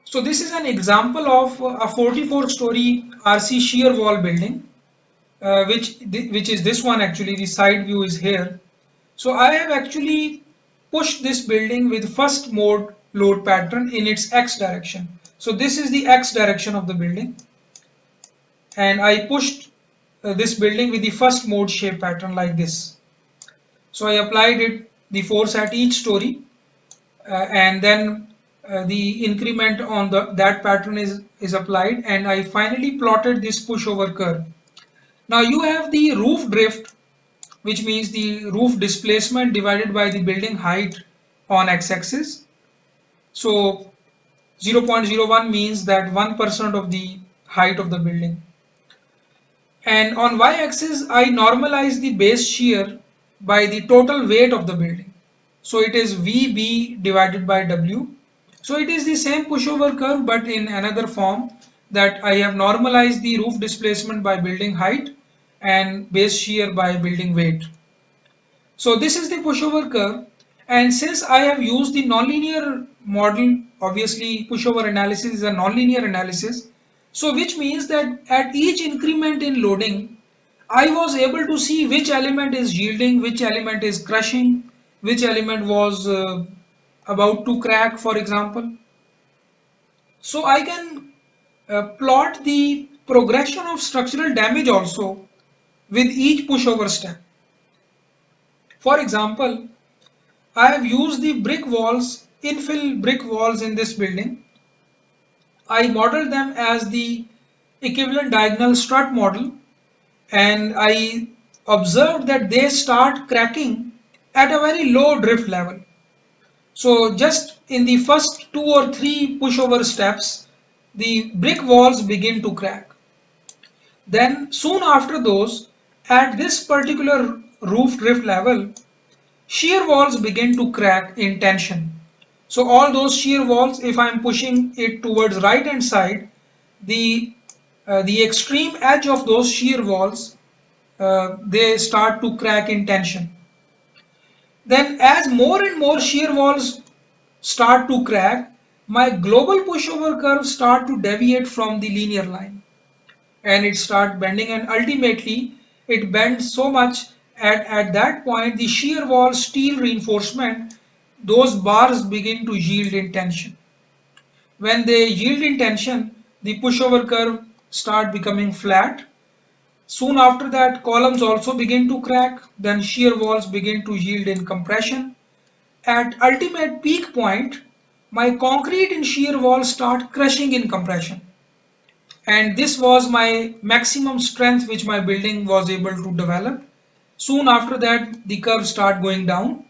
So this is an example of a 44-story RC shear wall building, which is this one actually. The side view is here. So I have actually pushed this building with first mode load pattern in its X direction. So this is the X direction of the building, and I pushed this building with the first mode shape pattern like this. So I applied the force at each story, and then the increment on that pattern is applied, and I finally plotted this pushover curve. Now you have the roof drift, which means the roof displacement divided by the building height on x-axis. So 0.01 means that 1% of the height of the building. And on y-axis, I normalize the base shear by the total weight of the building. So it is VB divided by W. So it is the same pushover curve but in another form, that I have normalized the roof displacement by building height and base shear by building weight. So this is the pushover curve, and since I have used the nonlinear model, obviously pushover analysis is a nonlinear analysis, so which means that at each increment in loading, I was able to see which element is yielding, which element is crushing, which element was about to crack, for example. So I can plot the progression of structural damage also with each pushover step. For example, I have used the brick walls, infill brick walls in this building. I modeled them as the equivalent diagonal strut model, and I observed that they start cracking at a very low drift level. So just in the first 2 or 3 pushover steps, the brick walls begin to crack. Then soon after those, at this particular roof drift level, shear walls begin to crack in tension. So all those shear walls, if I am pushing it towards right hand side, the the extreme edge of those shear walls, they start to crack in tension. Then as more and more shear walls start to crack, my global pushover curve start to deviate from the linear line, and it start bending, and ultimately it bends so much at that point the shear wall steel reinforcement, those bars begin to yield in tension. When they yield in tension, the pushover curve start becoming flat. Soon after that, columns also begin to crack, then shear walls begin to yield in compression. At ultimate peak point, my concrete and shear walls start crushing in compression. And this was my maximum strength which my building was able to develop. Soon after that, the curve start going down.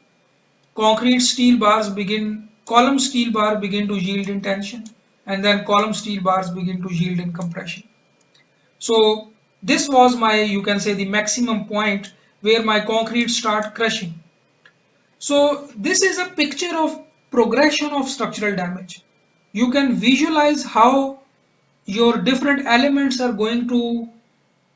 Concrete steel bars begin, column steel bar begin to yield in tension, and then column steel bars begin to yield in compression. So this was my, you can say, the maximum point where my concrete start crushing. So this is a picture of progression of structural damage. You can visualize how your different elements are going to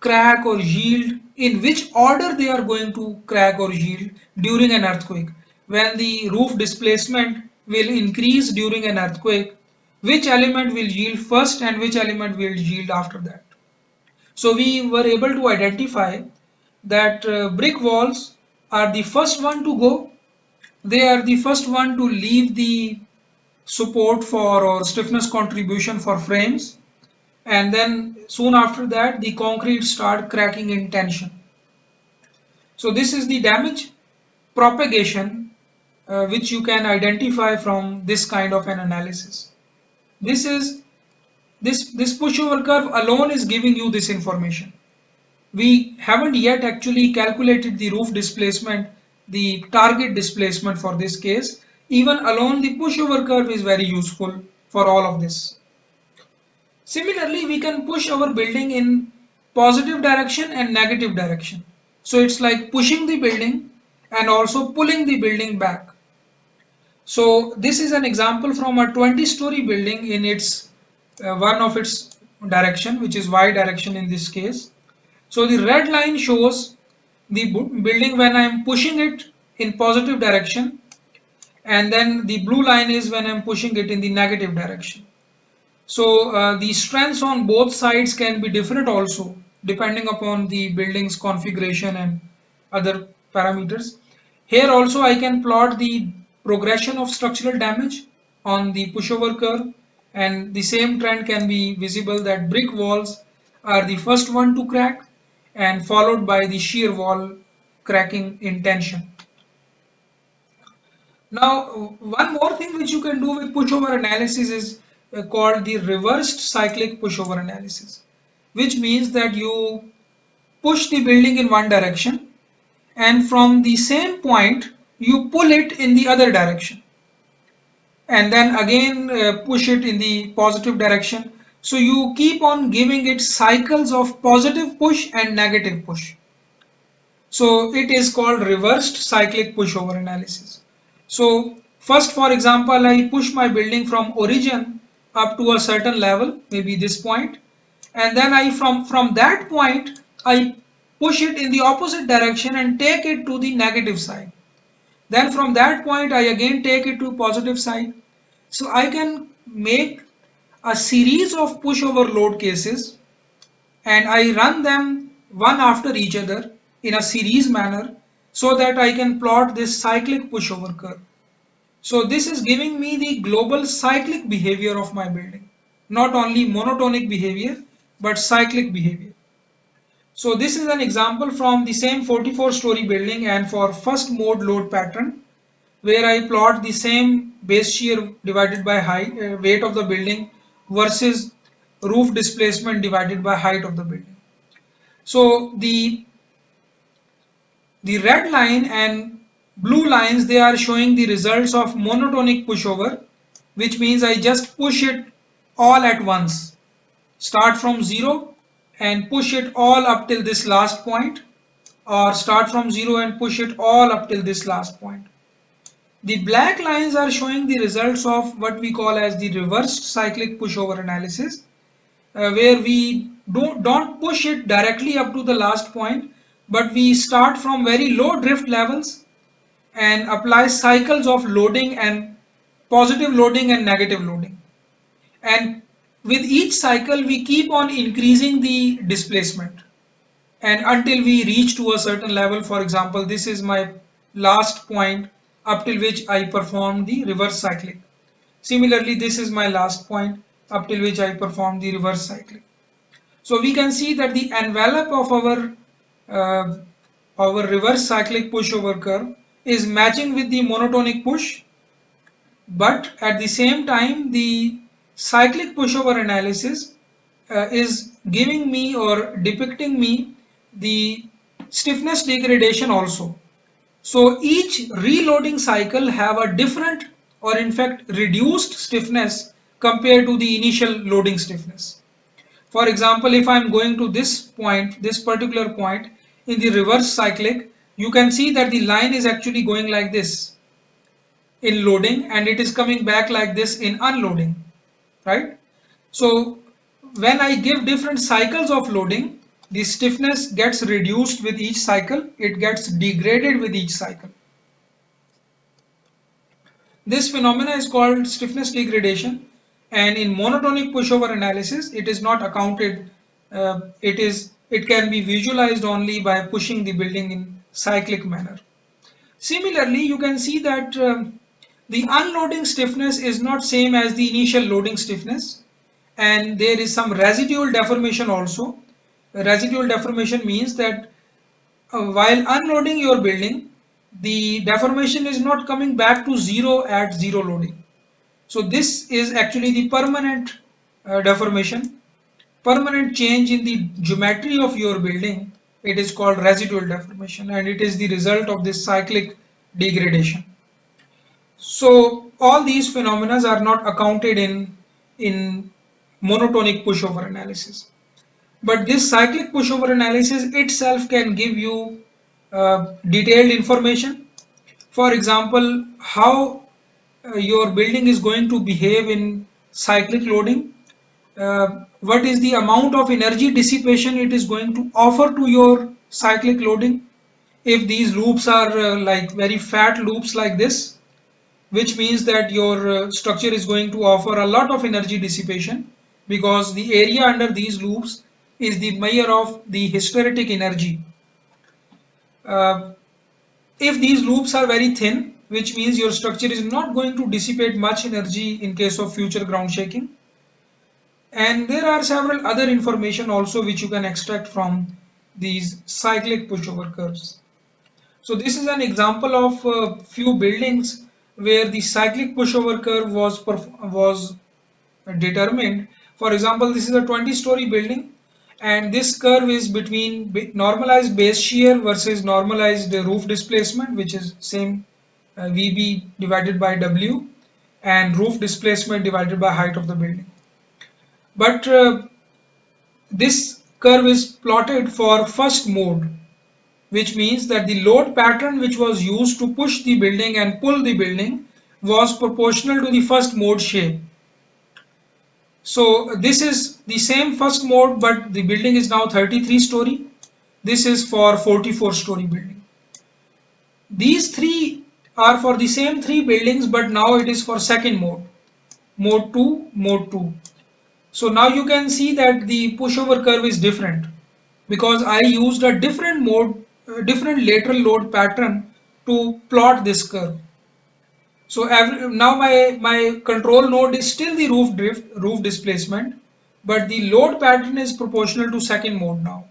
crack or yield, in which order they are going to crack or yield during an earthquake. When the roof displacement will increase during an earthquake, which element will yield first and which element will yield after that. So we were able to identify that brick walls are the first one to go. They are the first one to leave the support for or stiffness contribution for frames, and then soon after that the concrete start cracking in tension. So this is the damage propagation which you can identify from this kind of an analysis. This is this pushover curve alone is giving you this information. We haven't yet actually calculated the roof displacement, the target displacement for this case. Even alone the pushover curve is very useful for all of this. Similarly, we can push our building in positive direction and negative direction. So it's like pushing the building and also pulling the building back. So this is an example from a 20-story building in its one of its direction, which is y direction in this case. So the red line shows the building when I am pushing it in positive direction, and then the blue line is when I am pushing it in the negative direction. So the strengths on both sides can be different also depending upon the building's configuration and other parameters. Here also I can plot the progression of structural damage on the pushover curve, and the same trend can be visible that brick walls are the first one to crack and followed by the shear wall cracking in tension. Now, one more thing which you can do with pushover analysis is called the reversed cyclic pushover analysis, which means that you push the building in one direction and from the same point you pull it in the other direction and then again push it in the positive direction. So you keep on giving it cycles of positive push and negative push. So it is called reversed cyclic pushover analysis. So first, for example, I push my building from origin up to a certain level, maybe this point, and then I from that point I push it in the opposite direction and take it to the negative side. Then from that point I again take it to positive side. So I can make a series of pushover load cases and I run them one after each other in a series manner so that I can plot this cyclic pushover curve. So this is giving me the global cyclic behavior of my building, not only monotonic behavior but cyclic behavior. So this is an example from the same 44-story building and for first mode load pattern where I plot the same base shear divided by height, weight of the building versus roof displacement divided by height of the building. So the red line and blue lines, they are showing the results of monotonic pushover, which means I just push it all at once. Start from zero and push it all up till this last point, or start from zero and push it all up till this last point. The black lines are showing the results of what we call as the reversed cyclic pushover analysis, where we don't push it directly up to the last point, but we start from very low drift levels and apply cycles of loading and positive loading and negative loading. And with each cycle, we keep on increasing the displacement and until we reach to a certain level. For example, this is my last point up till which I perform the reverse cyclic. Similarly, this is my last point up till which I perform the reverse cyclic. So we can see that the envelope of uh, our reverse cyclic pushover curve is matching with the monotonic push, but at the same time the cyclic pushover analysis is giving me or depicting me the stiffness degradation also. So each reloading cycle have a different or in fact reduced stiffness compared to the initial loading stiffness. For example, if I am going to this point, this particular point in the reverse cyclic, you can see that the line is actually going like this in loading and it is coming back like this in unloading, right? So when I give different cycles of loading, the stiffness gets reduced with each cycle, it gets degraded with each cycle. This phenomena is called stiffness degradation, and in monotonic pushover analysis it is not accounted. It can be visualized only by pushing the building in cyclic manner. Similarly, you can see that the unloading stiffness is not same as the initial loading stiffness, and there is some residual deformation also. Residual deformation means that while unloading your building, the deformation is not coming back to zero at zero loading. So this is actually the permanent deformation, permanent change in the geometry of your building. It is called residual deformation and it is the result of this cyclic degradation. So all these phenomena are not accounted in monotonic pushover analysis. But this cyclic pushover analysis itself can give you detailed information. For example, how your building is going to behave in cyclic loading, what is the amount of energy dissipation it is going to offer to your cyclic loading. If these loops are like very fat loops like this, which means that your structure is going to offer a lot of energy dissipation, because the area under these loops is the measure of the hysteretic energy. Uh, if these loops are very thin, which means your structure is not going to dissipate much energy in case of future ground shaking. And there are several other information also which you can extract from these cyclic pushover curves. So this is an example of a few buildings where the cyclic pushover curve was determined. For example, this is a 20-story building, and this curve is between normalized base shear versus normalized roof displacement, which is same VB divided by W, and roof displacement divided by height of the building. But this curve is plotted for first mode, which means that the load pattern which was used to push the building and pull the building was proportional to the first mode shape. So this is the same first mode, but the building is now 33-story. This is for 44-story building. These three are for the same three buildings, but now it is for second mode, mode 2, mode 2. So now you can see that the pushover curve is different because I used a different mode, different lateral load pattern to plot this curve. So now my control node is still the roof drift, roof displacement, but the load pattern is proportional to second mode now.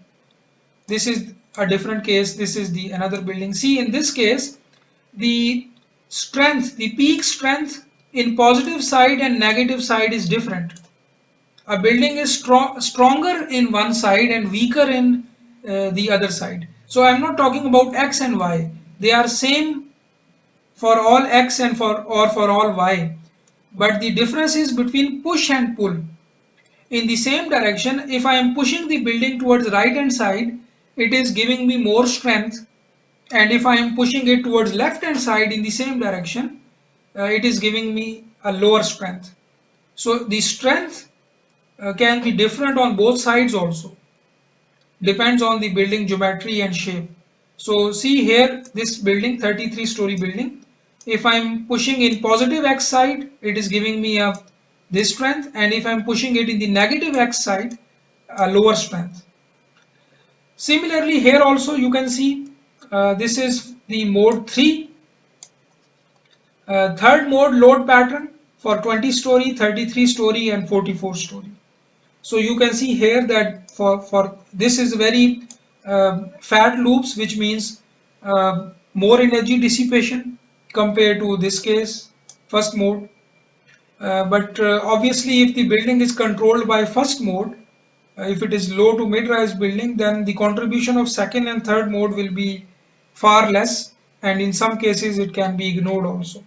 This is a different case. This is the another building. See, in this case, the strength, the peak strength in positive side and negative side is different. A building is stronger in one side and weaker in the other side. So I'm not talking about X and Y. They are same for all X and for all Y. But the difference is between push and pull. In the same direction, if I am pushing the building towards right hand side, it is giving me more strength. And if I am pushing it towards left hand side in the same direction, it is giving me a lower strength. So the strength can be different on both sides also. Depends on the building geometry and shape. So see here, this building, 33-story building, if I'm pushing in positive X side, it is giving me this strength, and if I'm pushing it in the negative X side, a lower strength. Similarly, here also you can see this is the mode 3, third mode load pattern for 20-story, 33-story and 44-story. So you can see here that for this is very fat loops, which means more energy dissipation compared to this case, first mode. But obviously, if the building is controlled by first mode, if it is low to mid-rise building, then the contribution of second and third mode will be far less, and in some cases it can be ignored also.